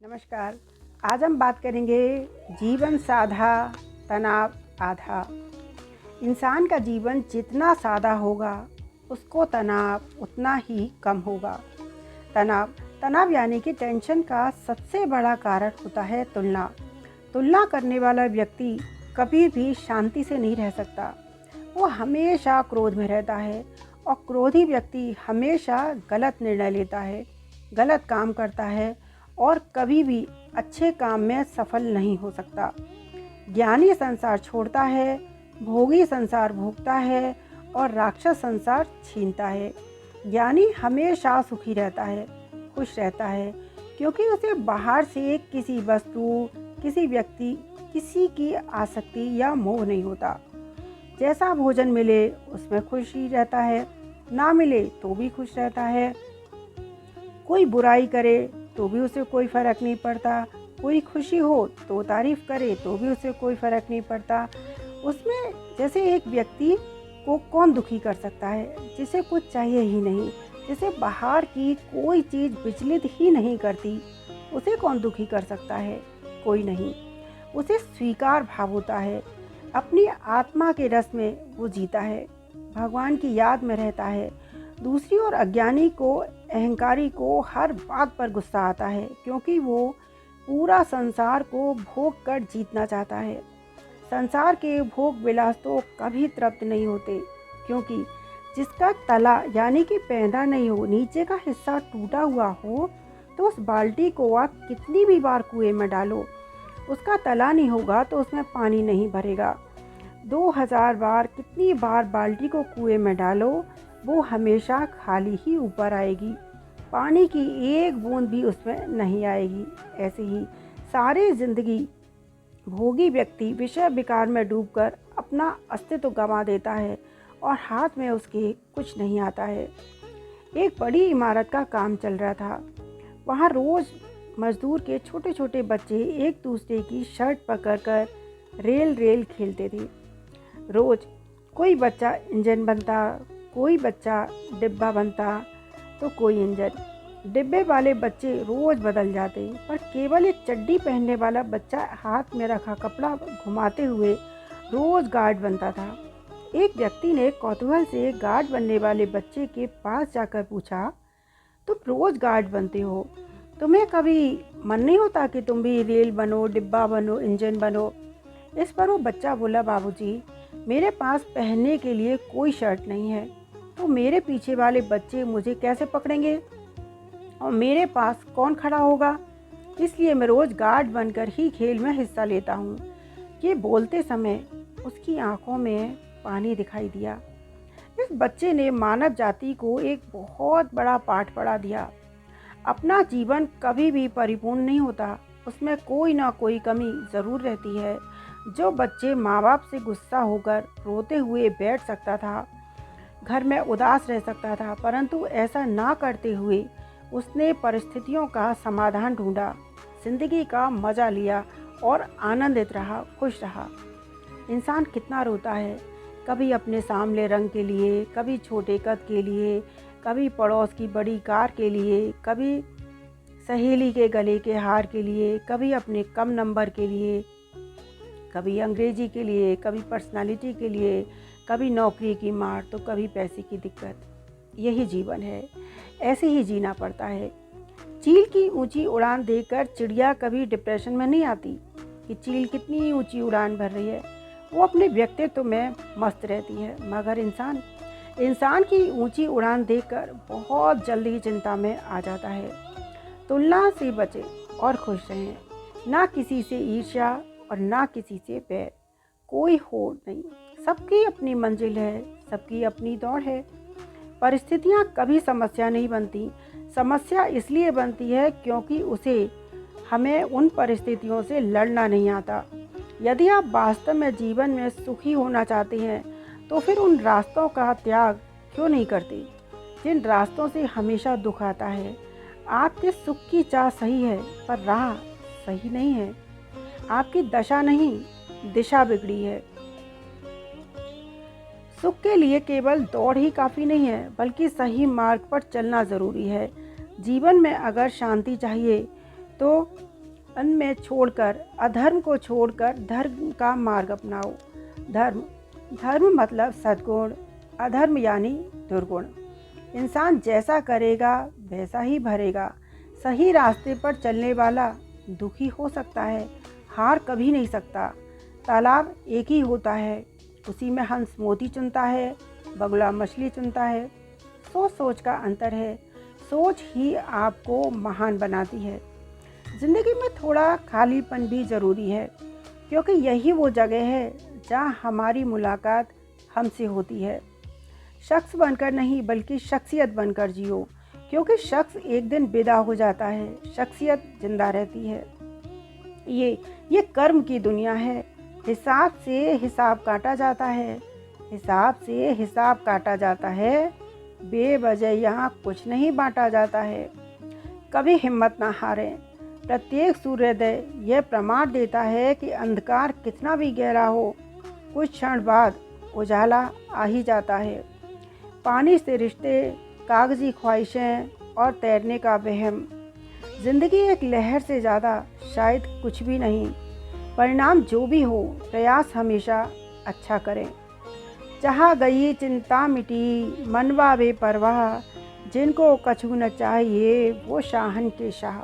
नमस्कार। आज हम बात करेंगे जीवन साधा तनाव आधा। इंसान का जीवन जितना सादा होगा उसको तनाव उतना ही कम होगा। तनाव यानी कि टेंशन का सबसे बड़ा कारण होता है तुलना करने वाला व्यक्ति कभी भी शांति से नहीं रह सकता। वो हमेशा क्रोध में रहता है और क्रोधी व्यक्ति हमेशा गलत निर्णय लेता है, गलत काम करता है और कभी भी अच्छे काम में सफल नहीं हो सकता। ज्ञानी संसार छोड़ता है, भोगी संसार भोगता है और राक्षस संसार छीनता है। ज्ञानी हमेशा सुखी रहता है, खुश रहता है, क्योंकि उसे बाहर से किसी वस्तु, किसी व्यक्ति, किसी की आसक्ति या मोह नहीं होता। जैसा भोजन मिले उसमें खुशी रहता है, ना मिले तो भी खुश रहता है। कोई बुराई करे तो भी उसे कोई फ़र्क नहीं पड़ता, कोई खुशी हो तो तारीफ़ करे तो भी उसे कोई फ़र्क नहीं पड़ता। उसमें जैसे एक व्यक्ति को कौन दुखी कर सकता है जिसे कुछ चाहिए ही नहीं, जिसे बाहर की कोई चीज़ विचलित ही नहीं करती, उसे कौन दुखी कर सकता है? कोई नहीं। उसे स्वीकार भाव होता है, अपनी आत्मा के रस में वो जीता है, भगवान की याद में रहता है। दूसरी ओर अज्ञानी को, अहंकारी को हर बात पर गुस्सा आता है, क्योंकि वो पूरा संसार को भोग कर जीतना चाहता है। संसार के भोग विलास तो कभी तृप्त नहीं होते, क्योंकि जिसका तला यानी कि पैदा नहीं हो, नीचे का हिस्सा टूटा हुआ हो, तो उस बाल्टी को आप कितनी भी बार कुएं में डालो, उसका तला नहीं होगा तो उसमें पानी नहीं भरेगा। 2000 बार कितनी बार बाल्टी को कुएं में डालो, वो हमेशा खाली ही ऊपर आएगी, पानी की एक बूंद भी उसमें नहीं आएगी। ऐसे ही सारी जिंदगी भोगी व्यक्ति विषय विकार में डूबकर अपना अस्तित्व गंवा देता है और हाथ में उसके कुछ नहीं आता है। एक बड़ी इमारत का काम चल रहा था। वहाँ रोज़ मजदूर के छोटे छोटे बच्चे एक दूसरे की शर्ट पकड़कर रेल खेलते थे। रोज़ कोई बच्चा इंजन बनता, कोई बच्चा डिब्बा बनता, तो कोई इंजन। डिब्बे वाले बच्चे रोज़ बदल जाते, पर केवल एक चड्डी पहनने वाला बच्चा हाथ में रखा कपड़ा घुमाते हुए रोज़ गार्ड बनता था। एक व्यक्ति ने कौतूहल से गार्ड बनने वाले बच्चे के पास जाकर पूछा, तुम रोज़ गार्ड बनते हो, तुम्हें कभी मन नहीं होता कि तुम भी रेल बनो, डिब्बा बनो, इंजन बनो? इस पर वो बच्चा बोला, बाबूजी, मेरे पास पहनने के लिए कोई शर्ट नहीं है, तो मेरे पीछे वाले बच्चे मुझे कैसे पकड़ेंगे और मेरे पास कौन खड़ा होगा? इसलिए मैं रोज़ गार्ड बनकर ही खेल में हिस्सा लेता हूँ। ये बोलते समय उसकी आंखों में पानी दिखाई दिया। इस बच्चे ने मानव जाति को एक बहुत बड़ा पाठ पढ़ा दिया। अपना जीवन कभी भी परिपूर्ण नहीं होता, उसमें कोई ना कोई कमी ज़रूर रहती है। जो बच्चे माँ बाप से गुस्सा होकर रोते हुए बैठ सकता था, घर में उदास रह सकता था, परंतु ऐसा ना करते हुए उसने परिस्थितियों का समाधान ढूंढा, जिंदगी का मज़ा लिया और आनंदित रहा, खुश रहा। इंसान कितना रोता है, कभी अपने सांवले रंग के लिए, कभी छोटे कद के लिए, कभी पड़ोस की बड़ी कार के लिए, कभी सहेली के गले के हार के लिए, कभी अपने कम नंबर के लिए, कभी अंग्रेजी के लिए, कभी पर्सनालिटी के लिए, कभी नौकरी की मार, तो कभी पैसे की दिक्कत। यही जीवन है, ऐसे ही जीना पड़ता है। चील की ऊंची उड़ान देखकर चिड़िया कभी डिप्रेशन में नहीं आती कि चील कितनी ऊंची उड़ान भर रही है, वो अपने व्यक्तित्व में मस्त रहती है। मगर इंसान की ऊंची उड़ान देखकर बहुत जल्दी चिंता में आ जाता है। तुलना से बचें और खुश रहें, ना किसी से ईर्ष्या और ना किसी से बैर। कोई होड़ नहीं, सबकी अपनी मंजिल है, सबकी अपनी दौड़ है। परिस्थितियाँ कभी समस्या नहीं बनती, समस्या इसलिए बनती है क्योंकि हमें उन परिस्थितियों से लड़ना नहीं आता। यदि आप वास्तव में जीवन में सुखी होना चाहते हैं तो फिर उन रास्तों का त्याग क्यों नहीं करते जिन रास्तों से हमेशा दुख आता है। आपके सुख की चाह सही है, पर राह सही नहीं है। आपकी दशा नहीं, दिशा बिगड़ी है। सुख के लिए केवल दौड़ ही काफ़ी नहीं है, बल्कि सही मार्ग पर चलना ज़रूरी है। जीवन में अगर शांति चाहिए तो अन्न में छोड़कर, अधर्म को छोड़कर धर्म का मार्ग अपनाओ। धर्म मतलब सद्गुण, अधर्म यानी दुर्गुण। इंसान जैसा करेगा वैसा ही भरेगा। सही रास्ते पर चलने वाला दुखी हो सकता है, हार कभी नहीं सकता। तालाब एक ही होता है, उसी में हंस मोती चुनता है, बगुला मछली चुनता है। सोच सोच का अंतर है, सोच ही आपको महान बनाती है। ज़िंदगी में थोड़ा खालीपन भी ज़रूरी है, क्योंकि यही वो जगह है जहाँ हमारी मुलाकात हमसे होती है। शख्स बनकर नहीं बल्कि शख्सियत बनकर जियो, क्योंकि शख्स एक दिन विदा हो जाता है, शख्सियत जिंदा रहती है। ये कर्म की दुनिया है। हिसाब से हिसाब काटा जाता है, हिसाब से हिसाब काटा जाता है। बेवजह यहाँ कुछ नहीं बांटा जाता है। कभी हिम्मत ना हारें। प्रत्येक सूर्योदय यह प्रमाण देता है कि अंधकार कितना भी गहरा हो, कुछ क्षण बाद उजाला आ ही जाता है। पानी से रिश्ते, कागजी ख्वाहिशें और तैरने का वहम। ज़िंदगी एक लहर से ज़्यादा शायद कुछ भी नहीं। परिणाम जो भी हो, प्रयास हमेशा अच्छा करें। जहाँ गई चिंता मिटी, मनवा बेपरवाह, जिनको कछु न चाहिए वो शाहन के शाह।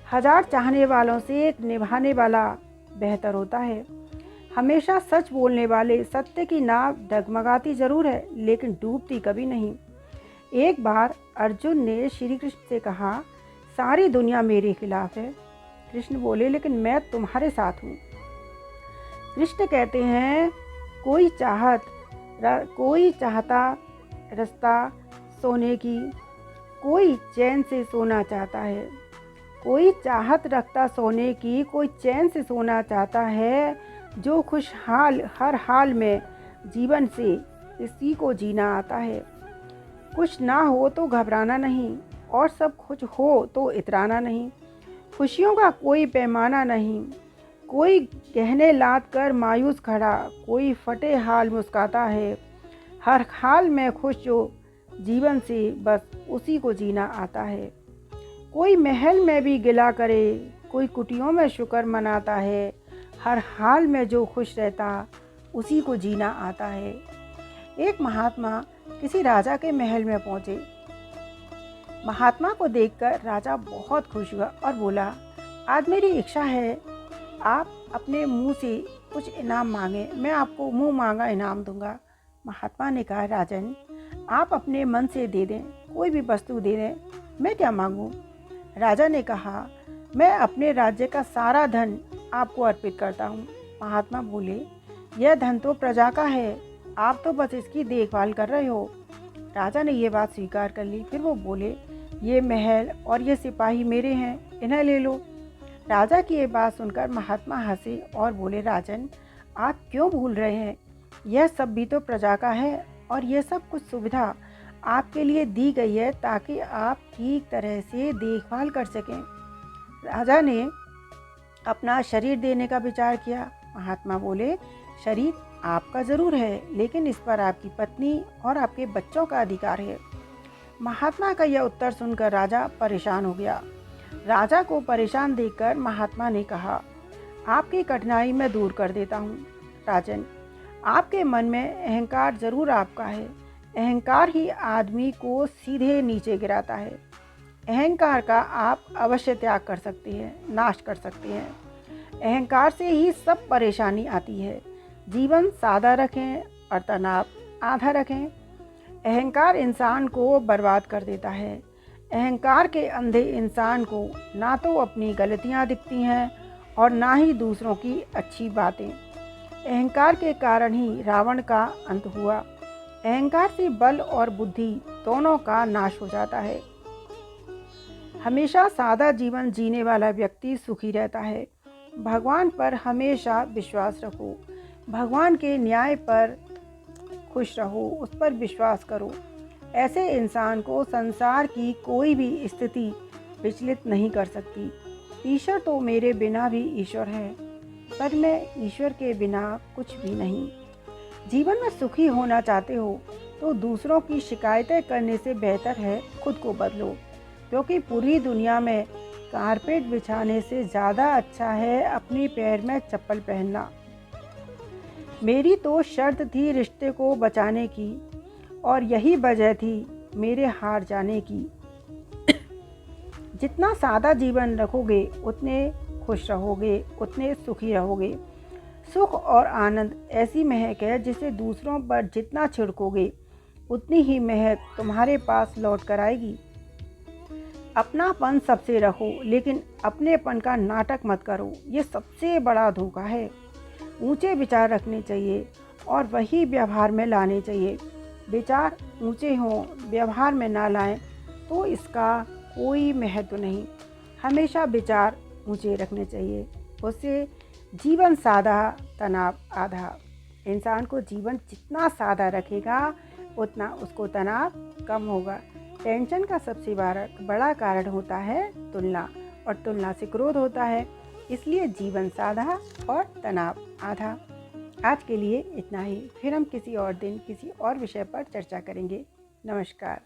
हजार चाहने वालों से एक निभाने वाला बेहतर होता है। हमेशा सच बोलने वाले सत्य की नाव डगमगाती जरूर है, लेकिन डूबती कभी नहीं। एक बार अर्जुन ने श्री कृष्ण से कहा, सारी दुनिया मेरे खिलाफ है। कृष्ण बोले, लेकिन मैं तुम्हारे साथ हूँ। कृष्ण कहते हैं, कोई चाहता रास्ता सोने की, कोई चैन से सोना चाहता है। कोई चाहत रखता सोने की, कोई चैन से सोना चाहता है। जो खुशहाल हर हाल में जीवन से किसी को जीना आता है। कुछ ना हो तो घबराना नहीं, और सब कुछ हो तो इतराना नहीं। खुशियों का कोई पैमाना नहीं। कोई गहने लाद कर मायूस खड़ा, कोई फटे हाल मुस्काता है। हर हाल में खुश जो जीवन से बस उसी को जीना आता है। कोई महल में भी गिला करे, कोई कुटियों में शुक्र मनाता है। हर हाल में जो खुश रहता उसी को जीना आता है। एक महात्मा किसी राजा के महल में पहुंचे। महात्मा को देखकर राजा बहुत खुश हुआ और बोला, आज मेरी इच्छा है आप अपने मुंह से कुछ इनाम मांगे, मैं आपको मुंह मांगा इनाम दूंगा। महात्मा ने कहा, राजन आप अपने मन से दे दें, कोई भी वस्तु दे दें, मैं क्या मांगूं। राजा ने कहा, मैं अपने राज्य का सारा धन आपको अर्पित करता हूँ। महात्मा बोले, यह धन तो प्रजा का है, आप तो बस इसकी देखभाल कर रहे हो। राजा ने ये बात स्वीकार कर ली। फिर वो बोले, ये महल और ये सिपाही मेरे हैं, इन्हें ले लो। राजा की ये बात सुनकर महात्मा हंसे और बोले, राजन आप क्यों भूल रहे हैं, यह सब भी तो प्रजा का है, और यह सब कुछ सुविधा आपके लिए दी गई है ताकि आप ठीक तरह से देखभाल कर सकें। राजा ने अपना शरीर देने का विचार किया। महात्मा बोले, शरीर आपका ज़रूर है, लेकिन इस पर आपकी पत्नी और आपके बच्चों का अधिकार है। महात्मा का यह उत्तर सुनकर राजा परेशान हो गया। राजा को परेशान देखकर महात्मा ने कहा, आपकी कठिनाई मैं दूर कर देता हूँ। राजन, आपके मन में अहंकार ज़रूर आपका है। अहंकार ही आदमी को सीधे नीचे गिराता है। अहंकार का आप अवश्य त्याग कर सकते हैं, नाश कर सकते हैं। अहंकार से ही सब परेशानी आती है। जीवन सादा रखें और तनाव आधा रखें। अहंकार इंसान को बर्बाद कर देता है। अहंकार के अंधे इंसान को ना तो अपनी गलतियां दिखती हैं और ना ही दूसरों की अच्छी बातें। अहंकार के कारण ही रावण का अंत हुआ। अहंकार से बल और बुद्धि दोनों का नाश हो जाता है। हमेशा सादा जीवन जीने वाला व्यक्ति सुखी रहता है। भगवान पर हमेशा विश्वास रखो। भगवान के न्याय पर खुश रहो, उस पर विश्वास करो। ऐसे इंसान को संसार की कोई भी स्थिति विचलित नहीं कर सकती। ईश्वर तो मेरे बिना भी ईश्वर है, पर मैं ईश्वर के बिना कुछ भी नहीं। जीवन में सुखी होना चाहते हो तो दूसरों की शिकायतें करने से बेहतर है खुद को बदलो, क्योंकि पूरी दुनिया में कारपेट बिछाने से ज़्यादा अच्छा है अपनी पैर में चप्पल पहनना। मेरी तो शर्त थी रिश्ते को बचाने की, और यही वजह थी मेरे हार जाने की। जितना सादा जीवन रखोगे उतने खुश रहोगे, उतने सुखी रहोगे। सुख और आनंद ऐसी महक है जिसे दूसरों पर जितना छिड़कोगे उतनी ही महक तुम्हारे पास लौट कर आएगी। अपनापन सबसे रखो, लेकिन अपनेपन का नाटक मत करो, ये सबसे बड़ा धोखा है। ऊंचे विचार रखने चाहिए और वही व्यवहार में लाने चाहिए। विचार ऊंचे हों, व्यवहार में ना लाएं तो इसका कोई महत्व नहीं। हमेशा विचार ऊंचे रखने चाहिए, उससे जीवन सादा तनाव आधा। इंसान को जीवन जितना सादा रखेगा उतना उसको तनाव कम होगा। टेंशन का सबसे बड़ा कारण होता है तुलना, और तुलना से क्रोध होता है। इसलिए जीवन सादा और तनाव आधा। आज के लिए इतना ही, फिर हम किसी और दिन किसी और विषय पर चर्चा करेंगे। नमस्कार।